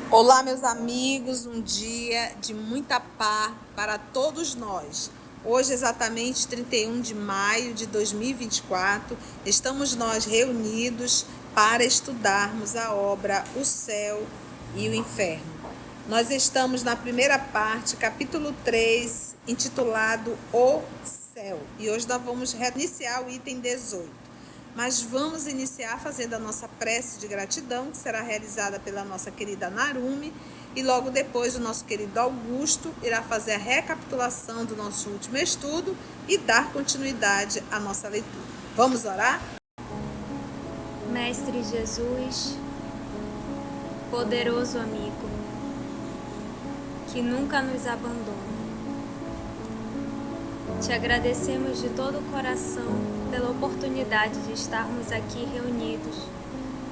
Olá, meus amigos, um dia de muita paz para todos nós. Hoje, exatamente 31 de maio de 2024, estamos nós reunidos para estudarmos a obra O Céu e o Inferno. Nós estamos na primeira parte, capítulo 3, intitulado O Céu. E hoje nós vamos reiniciar o item 18. Mas vamos iniciar fazendo a nossa prece de gratidão, que será realizada pela nossa querida Narumi, e logo depois o nosso querido Augusto irá fazer a recapitulação do nosso último estudo e dar continuidade à nossa leitura. Vamos orar? Mestre Jesus, poderoso amigo, que nunca nos abandona, te agradecemos de todo o coração pela oportunidade de estarmos aqui reunidos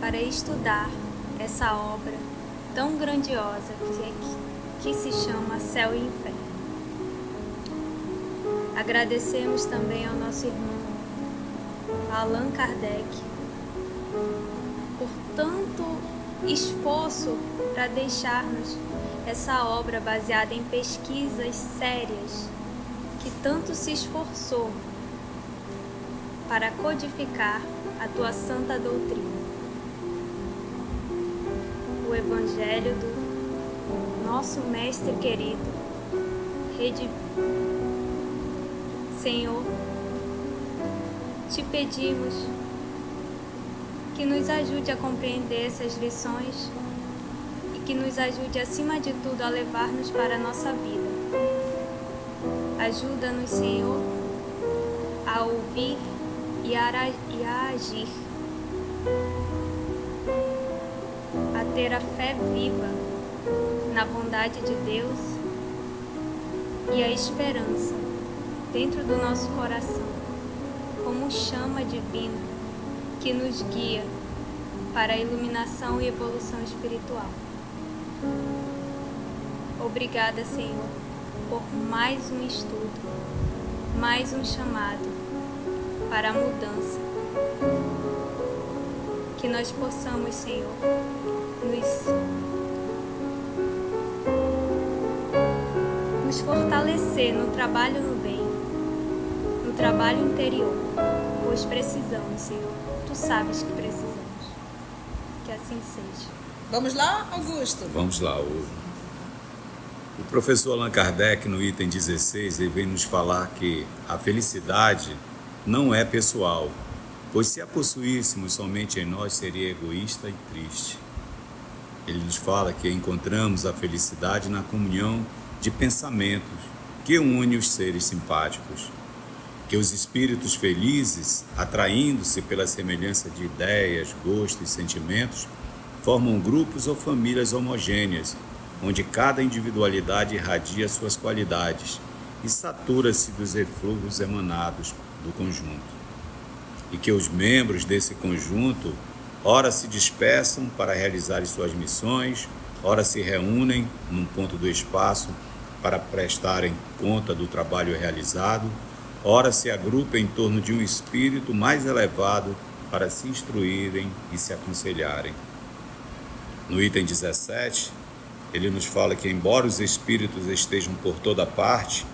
para estudar essa obra tão grandiosa que se chama Céu e Inferno. Agradecemos também ao nosso irmão Allan Kardec por tanto esforço para deixar-nos essa obra baseada em pesquisas sérias, que tanto se esforçou para codificar a tua santa doutrina. O Evangelho do nosso Mestre querido, Rei Divino. Senhor, te pedimos que nos ajude a compreender essas lições e que nos ajude, acima de tudo, a levar-nos para a nossa vida. Ajuda-nos, Senhor, a ouvir e a agir, a ter a fé viva na bondade de Deus e a esperança dentro do nosso coração, como chama divina que nos guia para a iluminação e evolução espiritual. Obrigada, Senhor, por mais um estudo, mais um chamado para a mudança. Que nós possamos, Senhor, nos fortalecer no trabalho no bem, no trabalho interior, pois precisamos, Senhor. Tu sabes que precisamos. Que assim seja. Vamos lá, Augusto? Vamos lá. O professor Allan Kardec, no item 16, ele vem nos falar que a felicidade não é pessoal, pois se a possuíssemos somente em nós, seria egoísta e triste. Ele nos fala que encontramos a felicidade na comunhão de pensamentos que une os seres simpáticos, que os espíritos felizes, atraindo-se pela semelhança de ideias, gostos e sentimentos, formam grupos ou famílias homogêneas, onde cada individualidade irradia suas qualidades e satura-se dos eflúvios emanados do conjunto. E que os membros desse conjunto, ora se dispersam para realizar suas missões, ora se reúnem num ponto do espaço para prestarem conta do trabalho realizado, ora se agrupam em torno de um espírito mais elevado para se instruírem e se aconselharem. No item 17, ele nos fala que, embora os espíritos estejam por toda parte,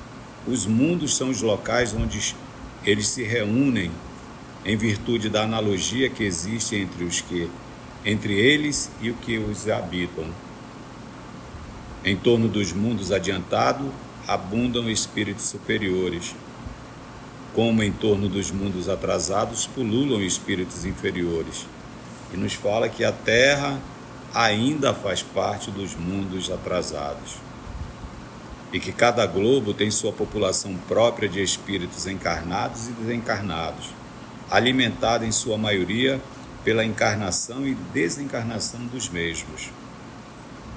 os mundos são os locais onde eles se reúnem em virtude da analogia que existe entre eles e o que os habitam. Em torno dos mundos adiantados abundam espíritos superiores, como em torno dos mundos atrasados pululam espíritos inferiores. E nos fala que a Terra ainda faz parte dos mundos atrasados, e que cada globo tem sua população própria de espíritos encarnados e desencarnados, alimentada em sua maioria pela encarnação e desencarnação dos mesmos,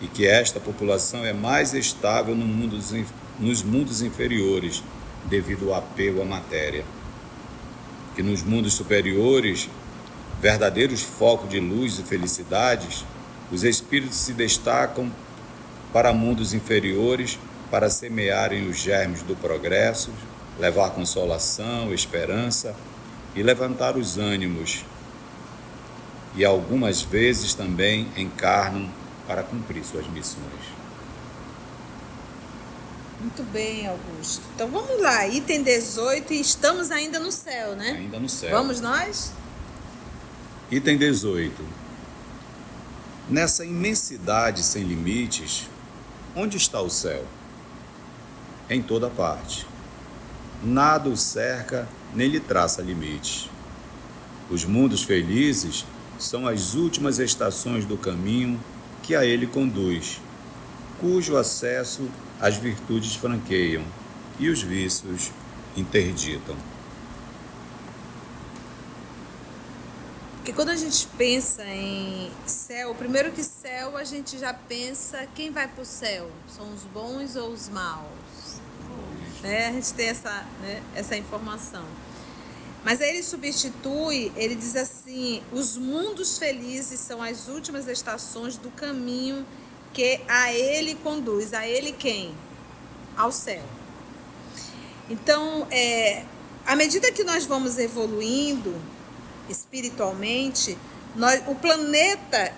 e que esta população é mais estável nos mundos inferiores, devido ao apego à matéria. Que nos mundos superiores, verdadeiros focos de luz e felicidades, os espíritos se destacam para mundos inferiores para semearem os germes do progresso, levar consolação, esperança e levantar os ânimos. E algumas vezes também encarnam para cumprir suas missões. Muito bem, Augusto. Então vamos lá, item 18, e estamos ainda no céu, né? Ainda no céu. Vamos nós? Item 18. Nessa imensidade sem limites, onde está o céu? Em toda parte. Nada o cerca, nem lhe traça limites. Os mundos felizes são as últimas estações do caminho que a ele conduz, cujo acesso as virtudes franqueiam e os vícios interditam. Porque quando a gente pensa em céu, primeiro que céu, a gente já pensa quem vai para o céu? São os bons ou os maus? Né? A gente tem essa informação. Mas aí ele substitui, ele diz assim, os mundos felizes são as últimas estações do caminho que a ele conduz. A ele quem? Ao céu. Então, à medida que nós vamos evoluindo espiritualmente, o planeta,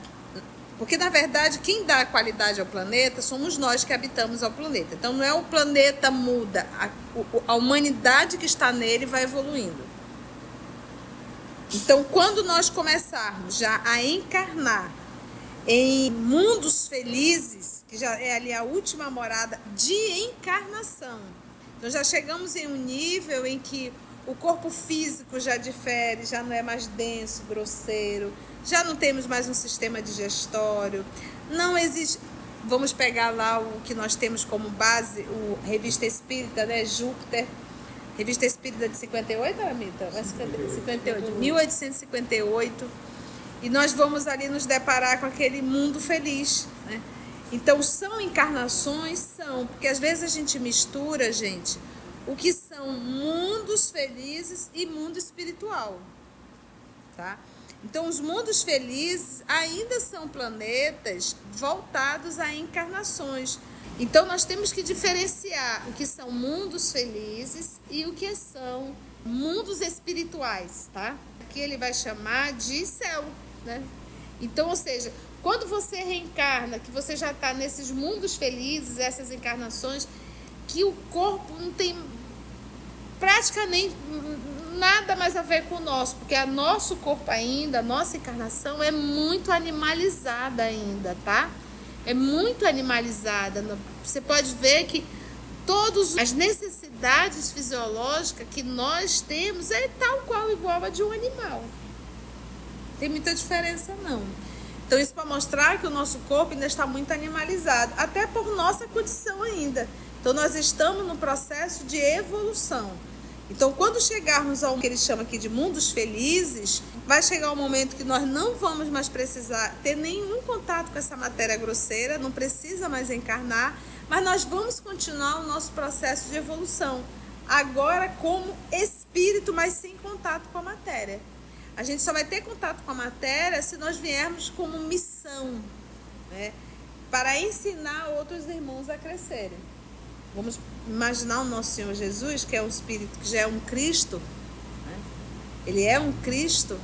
porque na verdade quem dá qualidade ao planeta somos nós que habitamos ao planeta. Então não é o planeta muda, a humanidade que está nele vai evoluindo. Então quando nós começarmos já a encarnar em mundos felizes, que já é ali a última morada de encarnação, então já chegamos em um nível em que o corpo físico já difere, já não é mais denso, grosseiro, já não temos mais um sistema digestório, não existe. Vamos pegar lá o que nós temos como base, o Revista Espírita, né? Júpiter, Revista Espírita de 58, Aramita? 58, 1858. E nós vamos ali nos deparar com aquele mundo feliz, né? Então, são encarnações? São, porque às vezes a gente mistura, gente, o que são mundos felizes e mundo espiritual, tá? Então, os mundos felizes ainda são planetas voltados a encarnações. Então, nós temos que diferenciar o que são mundos felizes e o que são mundos espirituais, tá? Aqui ele vai chamar de céu, né? Então, ou seja, quando você reencarna, que você já está nesses mundos felizes, essas encarnações, que o corpo não tem praticamente nada mais a ver com o nosso, porque o nosso corpo ainda, a nossa encarnação é muito animalizada ainda, tá? É muito animalizada. Você pode ver que todas as necessidades fisiológicas que nós temos é tal qual igual a de um animal. Tem muita diferença, não. Então, isso para mostrar que o nosso corpo ainda está muito animalizado, até por nossa condição ainda. Então, nós estamos no processo de evolução. Então, quando chegarmos ao que ele chama aqui de mundos felizes, vai chegar um momento que nós não vamos mais precisar ter nenhum contato com essa matéria grosseira, não precisa mais encarnar, mas nós vamos continuar o nosso processo de evolução. Agora como espírito, mas sem contato com a matéria. A gente só vai ter contato com a matéria se nós viermos como missão, né, para ensinar outros irmãos a crescerem. Vamos imaginar o nosso Senhor Jesus, que é um Espírito, que já é um Cristo, né? Ele é um Cristo,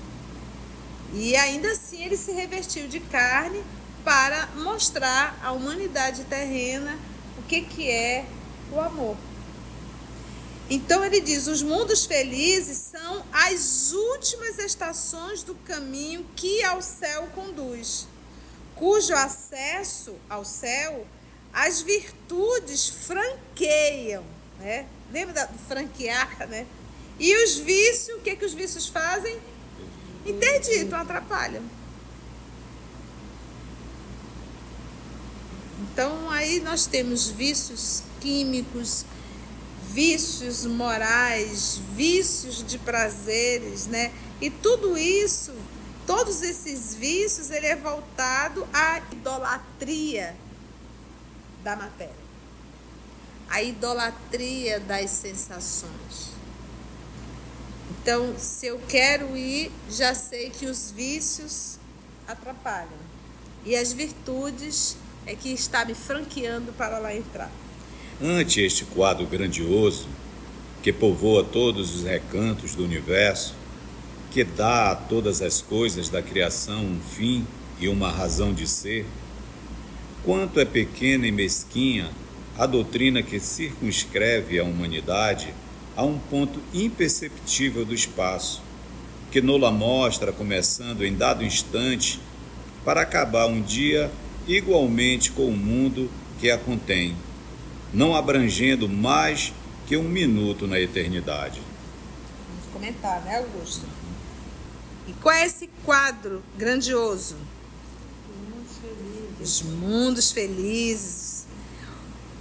e ainda assim ele se revestiu de carne para mostrar à humanidade terrena o que é o amor. Então ele diz, os mundos felizes são as últimas estações do caminho que ao céu conduz, cujo acesso ao céu as virtudes franqueiam, né? Lembra do franquear, né? E os vícios, o que os vícios fazem? Interditam, atrapalham. Então, aí nós temos vícios químicos, vícios morais, vícios de prazeres, né? E tudo isso, todos esses vícios, ele é voltado à idolatria da matéria, a idolatria das sensações. Então, se eu quero ir, já sei que os vícios atrapalham e as virtudes é que está me franqueando para lá entrar. Ante este quadro grandioso que povoa todos os recantos do universo, que dá a todas as coisas da criação um fim e uma razão de ser, quanto é pequena e mesquinha a doutrina que circunscreve a humanidade a um ponto imperceptível do espaço, que nola mostra começando em dado instante para acabar um dia igualmente com o mundo que a contém, não abrangendo mais que um minuto na eternidade. Vamos comentar, né, Augusto? E qual é esse quadro grandioso? Os mundos felizes,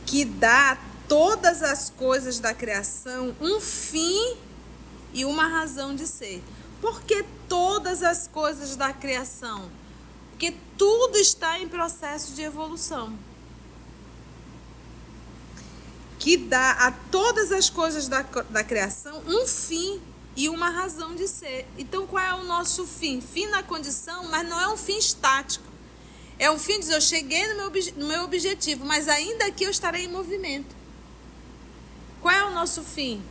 que dá a todas as coisas da criação um fim e uma razão de ser. Por que todas as coisas da criação? Porque tudo está em processo de evolução. Que dá a todas as coisas da criação um fim e uma razão de ser. Então, qual é o nosso fim? Fim na condição, mas não é um fim estático. É um fim de dizer, eu cheguei no meu objetivo, mas ainda aqui eu estarei em movimento. Qual é o nosso fim?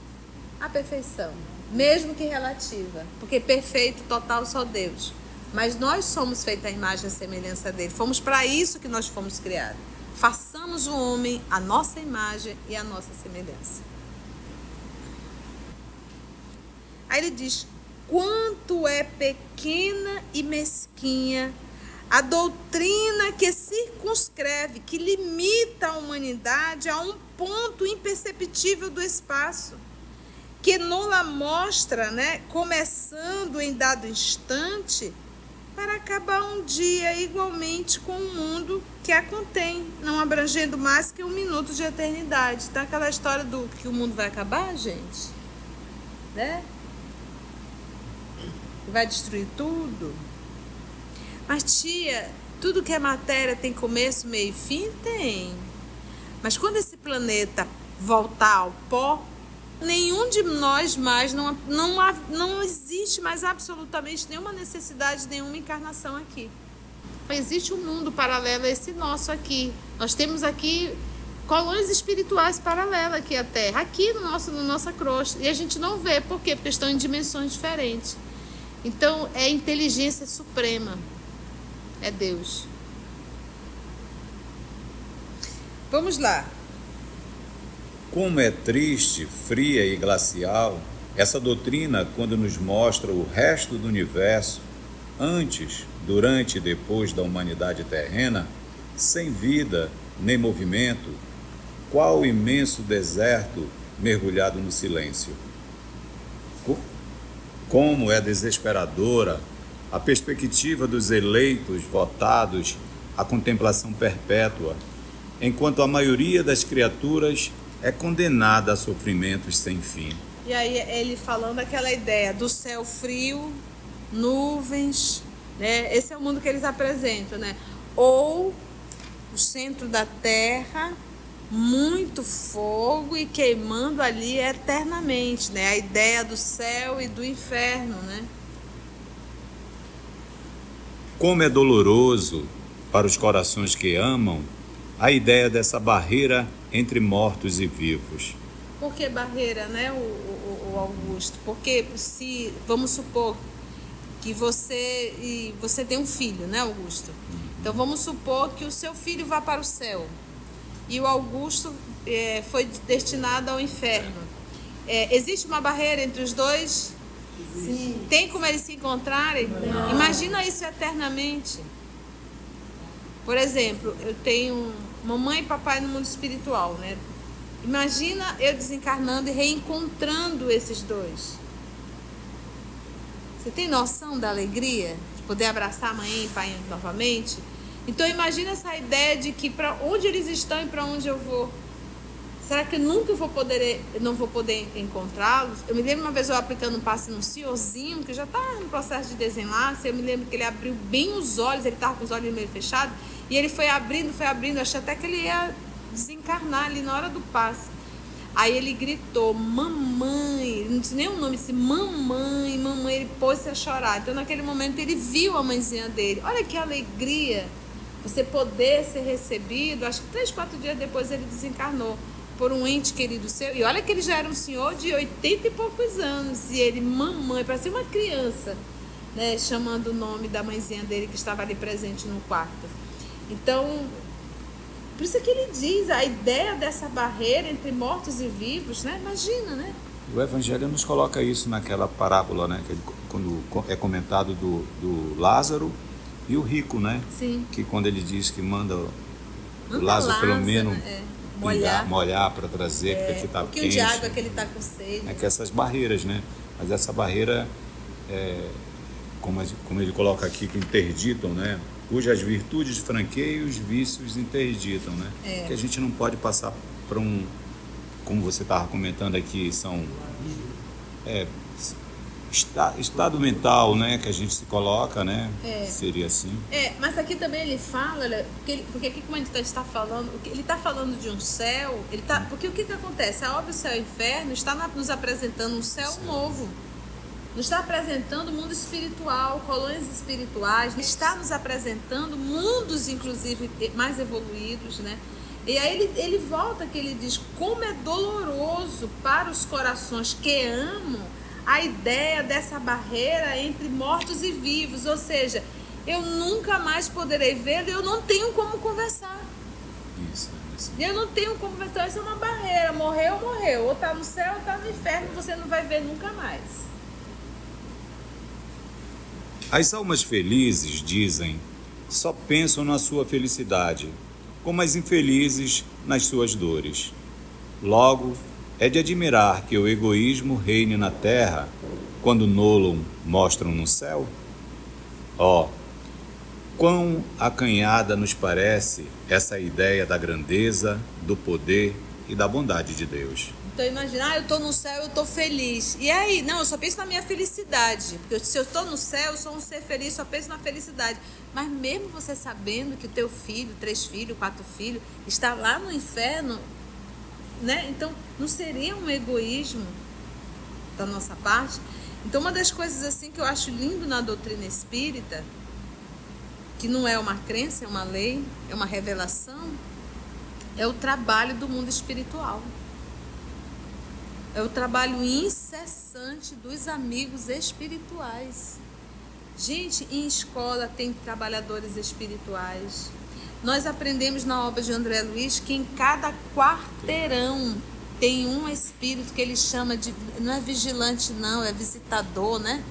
A perfeição, mesmo que relativa, porque perfeito, total, só Deus. Mas nós somos feitos à imagem e semelhança dele. Fomos para isso que nós fomos criados. Façamos o homem a nossa imagem e a nossa semelhança. Aí ele diz, quanto é pequena e mesquinha a doutrina que circunscreve, que limita a humanidade a um ponto imperceptível do espaço, que nola mostra, né, começando em dado instante, para acabar um dia igualmente com o mundo que a contém, não abrangendo mais que um minuto de eternidade. Então, aquela história do que o mundo vai acabar, gente, né? Vai destruir tudo. Mas, tia, tudo que é matéria tem começo, meio e fim? Tem. Mas quando esse planeta voltar ao pó, nenhum de nós mais, não existe mais absolutamente nenhuma necessidade de nenhuma encarnação aqui. Existe um mundo paralelo a esse nosso aqui. Nós temos aqui colônias espirituais paralelas aqui à Terra, aqui no nossa crosta. E a gente não vê. Por quê? Porque estão em dimensões diferentes. Então, é inteligência suprema. É Deus. Vamos lá. Como é triste, fria e glacial essa doutrina quando nos mostra o resto do universo, antes, durante e depois da humanidade terrena, sem vida nem movimento, qual imenso deserto mergulhado no silêncio. Como é desesperadora a perspectiva dos eleitos votados à contemplação perpétua, enquanto a maioria das criaturas é condenada a sofrimentos sem fim. E aí ele falando aquela ideia do céu frio, nuvens, né? Esse é o mundo que eles apresentam, né? Ou o centro da terra, muito fogo e queimando ali eternamente, né? A ideia do céu e do inferno, né? Como é doloroso para os corações que amam a ideia dessa barreira entre mortos e vivos. Por que barreira, né, o Augusto? Porque se, vamos supor que você tem um filho, né, Augusto? Então vamos supor que o seu filho vá para o céu e o Augusto foi destinado ao inferno. Existe uma barreira entre os dois? Sim. Tem como eles se encontrarem? Não. Imagina isso eternamente. Por exemplo, eu tenho mamãe e papai no mundo espiritual, né? Imagina eu desencarnando e reencontrando esses dois. Você tem noção da alegria de poder abraçar a mãe e pai novamente? Então imagina essa ideia de que para onde eles estão e para onde eu vou. Será que eu nunca não vou poder encontrá-los? Eu me lembro uma vez eu aplicando um passe num senhorzinho, que já está no processo de desenlace. Eu me lembro que ele abriu bem os olhos, ele estava com os olhos meio fechados, e ele foi abrindo, eu achei até que ele ia desencarnar ali na hora do passe. Aí ele gritou, mamãe, não disse nem o nome, disse mamãe, ele pôs-se a chorar. Então naquele momento ele viu a mãezinha dele. Olha que alegria você poder ser recebido. Acho que 3, 4 dias depois ele desencarnou por um ente querido seu. E olha que ele já era um senhor de 80 e poucos anos. E ele, mamãe, parecia uma criança, né, chamando o nome da mãezinha dele que estava ali presente no quarto. Então, Por isso que ele diz a ideia dessa barreira entre mortos e vivos, né? Imagina, né? O Evangelho nos coloca isso naquela parábola, né? Quando é comentado do Lázaro e o rico, né? Sim. Que quando ele diz que manda o Lázaro pelo menos molhar para trazer, porque aqui estava quente. Um pouquinho de água que ele está com sede. É que essas barreiras, né? Mas essa barreira, como ele coloca aqui, que interditam, né? Cujas virtudes franqueiam, os vícios interditam, né? Que a gente não pode passar para como você estava comentando aqui, são estado mental, né, que a gente se coloca, né? Seria assim. Mas aqui também ele fala, olha, porque aqui como a gente está falando, ele está falando de um céu, porque o que acontece? A obra do céu e inferno está nos apresentando um céu novo. Nos está apresentando mundo espiritual, colônias espirituais, está nos apresentando mundos, inclusive, mais evoluídos, né? E aí ele volta que ele diz como é doloroso para os corações que amam a ideia dessa barreira entre mortos e vivos, ou seja, eu nunca mais poderei vê-lo, eu não tenho como conversar. Isso. Eu não tenho como conversar, isso é uma barreira, morreu, ou está no céu ou está no inferno, você não vai ver nunca mais. As almas felizes, dizem, só pensam na sua felicidade, como as infelizes nas suas dores. Logo, é de admirar que o egoísmo reine na terra, quando nolo mostram no céu? Quão acanhada nos parece essa ideia da grandeza, do poder e da bondade de Deus. Então imagina, eu estou no céu, eu estou feliz. E aí? Não, eu só penso na minha felicidade. Porque se eu estou no céu, eu sou um ser feliz, só penso na felicidade. Mas mesmo você sabendo que o teu filho, 3 filhos, 4 filhos, está lá no inferno, né? Então não seria um egoísmo da nossa parte? Então uma das coisas assim que eu acho lindo na doutrina espírita, que não é uma crença, é uma lei, é uma revelação, é o trabalho do mundo espiritual. É o trabalho incessante dos amigos espirituais. Gente, em escola tem trabalhadores espirituais. Nós aprendemos na obra de André Luiz que em cada quarteirão tem um espírito que ele chama de... Não é vigilante não, é visitador, né?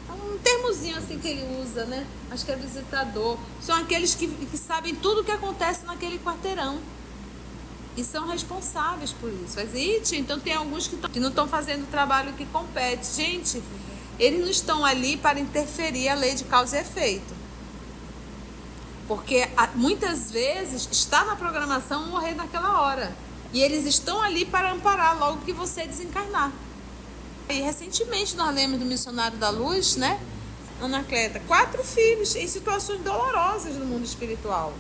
É um termozinho assim que ele usa, né? Acho que é visitador. São aqueles que sabem tudo o que acontece naquele quarteirão. E são responsáveis por isso. Então tem alguns que não estão fazendo o trabalho que compete. Gente, eles não estão ali para interferir a lei de causa e efeito. Porque muitas vezes está na programação morrer naquela hora. E eles estão ali para amparar logo que você desencarnar. E recentemente nós lemos do Missionário da Luz, né? Anacleta, 4 filhos em situações dolorosas no mundo espiritual.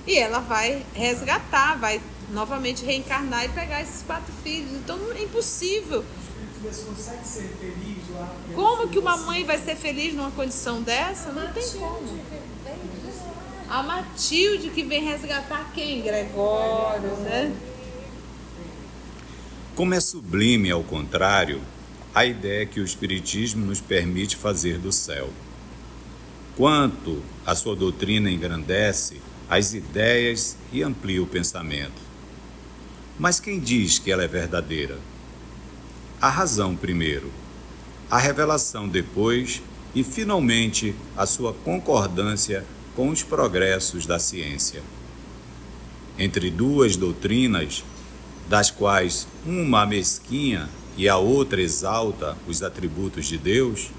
E ela vai resgatar, vai novamente reencarnar e pegar esses 4 filhos. Então é impossível. Você consegue ser feliz lá? Como que uma mãe vai ser feliz numa condição dessa? Não tem como. A Matilde que vem resgatar quem? Gregório, né? Como é sublime, ao contrário, a ideia que o Espiritismo nos permite fazer do céu. Quanto a sua doutrina engrandece as ideias e amplia o pensamento. Mas quem diz que ela é verdadeira? A razão primeiro, a revelação depois e, finalmente, a sua concordância com os progressos da ciência. Entre 2 doutrinas, das quais uma mesquinha e a outra exalta os atributos de Deus,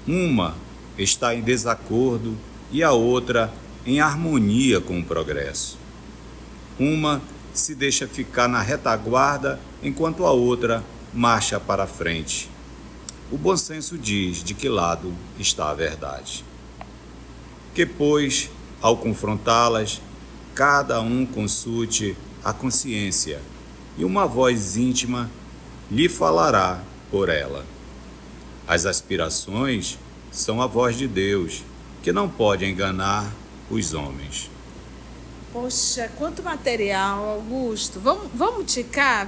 uma está em desacordo e a outra em harmonia com o progresso. Uma se deixa ficar na retaguarda, enquanto a outra marcha para a frente. O bom senso diz de que lado está a verdade. Que, pois, ao confrontá-las, cada um consulte a consciência e uma voz íntima lhe falará por ela. As aspirações são a voz de Deus, que não pode enganar os homens. Poxa, quanto material, Augusto. Vamos ticar?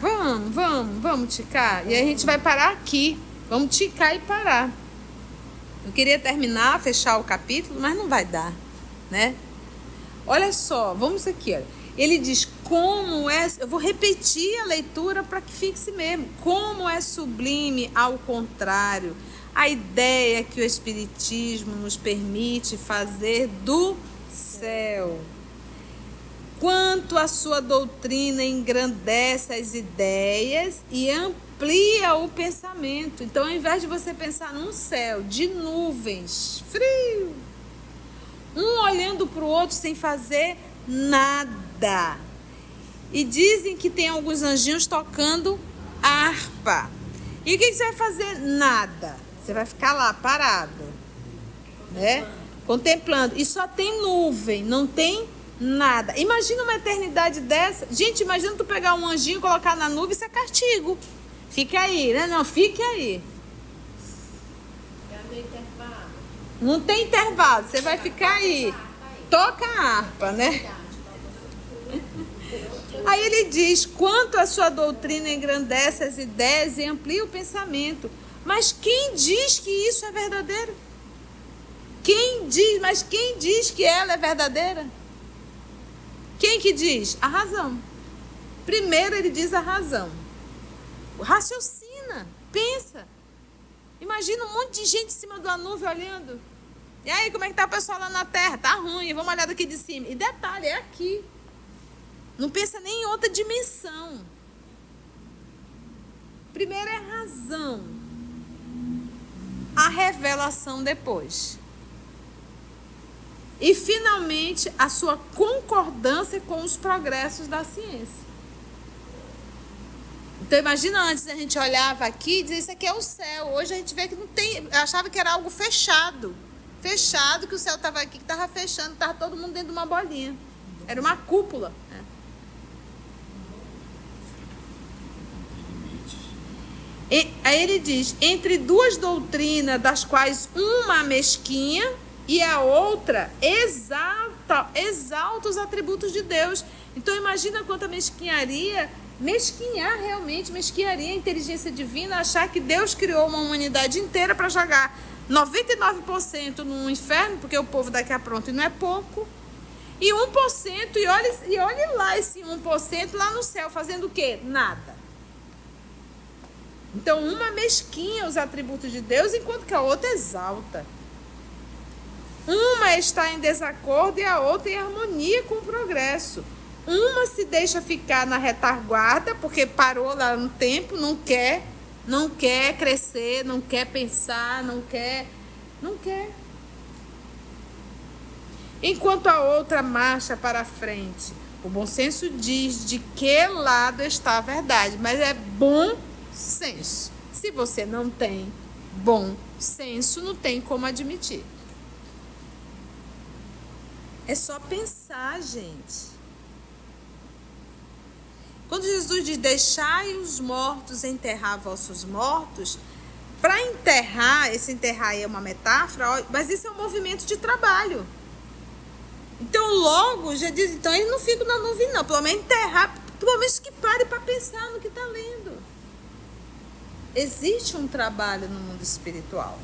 Vamos ticar? E aí a gente vai parar aqui. Vamos ticar e parar. Eu queria terminar, fechar o capítulo, mas não vai dar, né? Olha só, vamos aqui, olha. Ele diz como é, eu vou repetir a leitura para que fixe mesmo, como é sublime, ao contrário, a ideia que o Espiritismo nos permite fazer do céu. Quanto a sua doutrina engrandece as ideias e amplia o pensamento. Então, ao invés de você pensar num céu de nuvens, frio, um olhando para o outro sem fazer nada. E dizem que tem alguns anjinhos tocando harpa. E o que você vai fazer? Nada. Você vai ficar lá parado, né? Contemplando. E só tem nuvem, não tem nada. Imagina uma eternidade dessa. Gente, imagina tu pegar um anjinho, colocar na nuvem, isso é castigo. Fica aí, né? Não, fique aí. Não tem intervalo, você vai ficar aí. Toca a harpa, né? Aí ele diz, quanto a sua doutrina engrandece as ideias e amplia o pensamento. Mas quem diz que isso é verdadeiro? Quem diz que ela é verdadeira? Quem que diz? A razão. Primeiro ele diz a razão. Raciocina, pensa. Imagina um monte de gente em cima da nuvem olhando. E aí, como é que tá o pessoal lá na terra? Tá ruim, vamos olhar daqui de cima. E detalhe, é aqui. Não pensa nem em outra dimensão. Primeiro é a razão. A revelação depois. E, finalmente, a sua concordância com os progressos da ciência. Então, imagina antes, a gente olhava aqui e dizia, isso aqui é o céu. Hoje a gente vê que não tem... Eu achava que era algo fechado. Fechado, que o céu estava aqui, que estava fechando, estava todo mundo dentro de uma bolinha. Era uma cúpula. Né? Aí ele diz, entre duas doutrinas, das quais uma mesquinha e a outra exalta os atributos de Deus. Então imagina quanta mesquinharia, mesquinharia a inteligência divina, achar que Deus criou uma humanidade inteira para jogar 99% no inferno, porque o povo daqui a pronto não é pouco, e 1%, e olhe lá esse 1% lá no céu, fazendo o quê? Nada. Então, uma mesquinha os atributos de Deus, enquanto que a outra exalta. Uma está em desacordo e a outra em harmonia com o progresso. Uma se deixa ficar na retaguarda, porque parou lá no tempo, não quer crescer, não quer pensar, não quer. Enquanto a outra marcha para frente. O bom senso diz de que lado está a verdade, mas é bom senso. Se você não tem bom senso, não tem como admitir. É só pensar, gente. Quando Jesus diz, deixai os mortos enterrar vossos mortos, para enterrar, esse enterrar aí é uma metáfora, mas isso é um movimento de trabalho. Então, logo, já diz, então eles não ficam na nuvem, não. Pelo menos enterrar, pelo menos que pare para pensar no que está lendo. Existe um trabalho no mundo espiritual.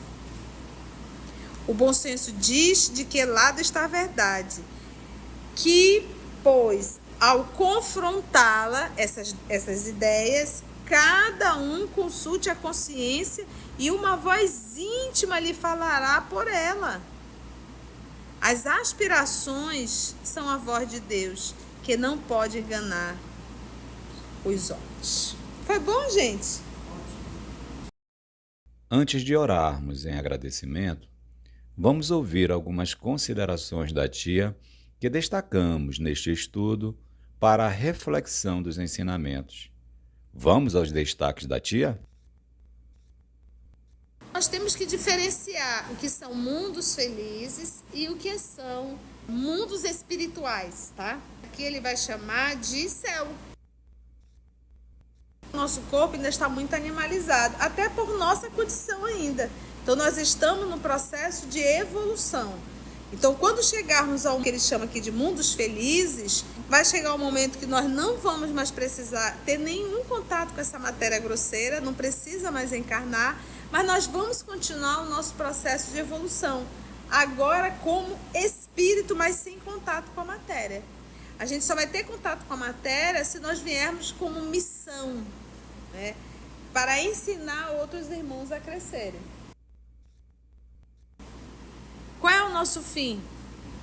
O bom senso diz de que lado está a verdade. Que, pois, ao confrontá-la, essas ideias, cada um consulte a consciência e uma voz íntima lhe falará por ela. As aspirações são a voz de Deus, que não pode enganar os homens. Foi bom, gente? Antes de orarmos em agradecimento, vamos ouvir algumas considerações da tia que destacamos neste estudo para a reflexão dos ensinamentos. Vamos aos destaques da tia? Nós temos que diferenciar o que são mundos felizes e o que são mundos espirituais, tá? Aqui ele vai chamar de céu. Nosso corpo ainda está muito animalizado, até por nossa condição ainda. Então, nós estamos no processo de evolução. Então, quando chegarmos ao que ele chama aqui de mundos felizes, vai chegar um momento que nós não vamos mais precisar ter nenhum contato com essa matéria grosseira, não precisa mais encarnar, mas nós vamos continuar o nosso processo de evolução. Agora como espírito, mas sem contato com a matéria. A gente só vai ter contato com a matéria se nós viermos como missão, né? Para ensinar outros irmãos a crescerem. Qual é o nosso fim?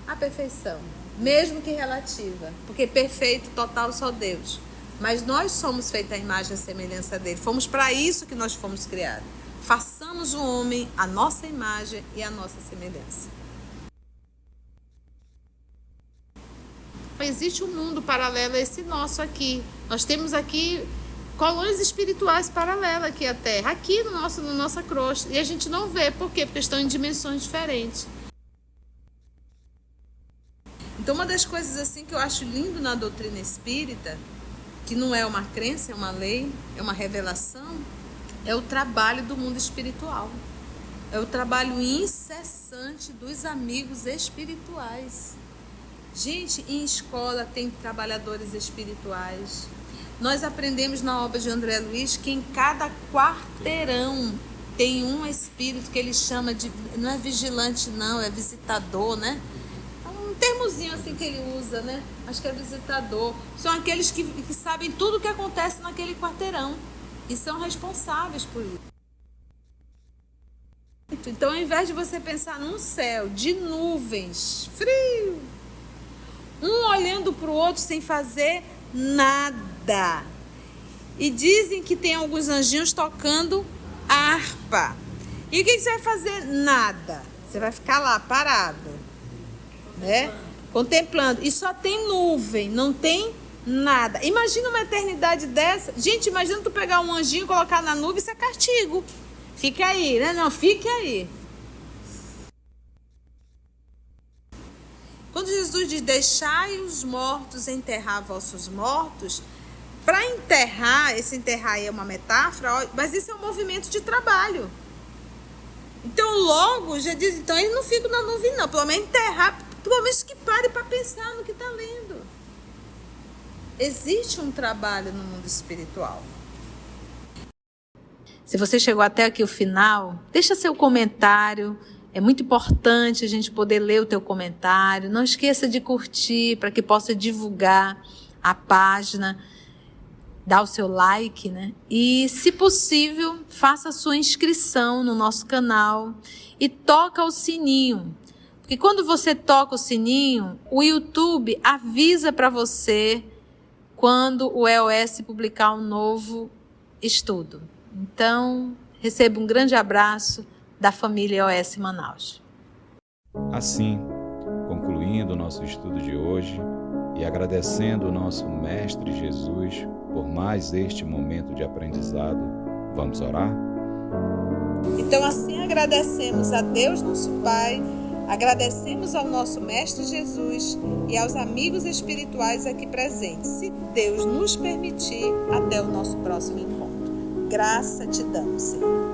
A perfeição, mesmo que relativa, porque perfeito, total, só Deus. Mas nós somos feitos à imagem e semelhança dele. Fomos para isso que nós fomos criados. Façamos o homem a nossa imagem e a nossa semelhança. Existe um mundo paralelo a esse nosso aqui. Nós temos aqui colônias espirituais paralelas aqui à Terra, aqui na nossa crosta. E a gente não vê. Por quê? Porque estão em dimensões diferentes. Então, uma das coisas assim que eu acho lindo na doutrina espírita, que não é uma crença, é uma lei, é uma revelação, é o trabalho do mundo espiritual. É o trabalho incessante dos amigos espirituais. Gente, em escola tem trabalhadores espirituais. Nós aprendemos na obra de André Luiz que em cada quarteirão tem um espírito que ele chama de... Não é vigilante não, é visitador, né? Um termozinho assim que ele usa, né? Acho que é visitador. São aqueles que sabem tudo o que acontece naquele quarteirão e são responsáveis por isso. Então, ao invés de você pensar num céu de nuvens, frio, um olhando para o outro sem fazer nada. E dizem que tem alguns anjinhos tocando harpa. E o que você vai fazer? Nada. Você vai ficar lá parado, né? Contemplando. E só tem nuvem, não tem nada. Imagina uma eternidade dessa. Gente, imagina tu pegar um anjinho, colocar na nuvem, isso é castigo. Fica aí, né? Não, fique aí. Quando Jesus diz, deixai os mortos enterrar vossos mortos, para enterrar, esse enterrar aí é uma metáfora, mas isso é um movimento de trabalho. Então, logo, já diz, então eles não ficam na nuvem não, pelo menos enterrar, pelo menos que pare para pensar no que está lendo. Existe um trabalho no mundo espiritual. Se você chegou até aqui o final, deixa seu comentário. É muito importante a gente poder ler o teu comentário. Não esqueça de curtir para que possa divulgar a página. Dá o seu like, né? E, se possível, faça a sua inscrição no nosso canal e toca o sininho. Porque quando você toca o sininho, o YouTube avisa para você quando o EOS publicar um novo estudo. Então, receba um grande abraço da família EOS Manaus. Assim, concluindo o nosso estudo de hoje e agradecendo o nosso Mestre Jesus por mais este momento de aprendizado, vamos orar? Então, assim agradecemos a Deus, nosso Pai, agradecemos ao nosso Mestre Jesus e aos amigos espirituais aqui presentes. Se Deus nos permitir, até o nosso próximo encontro. Graça te damos, Senhor.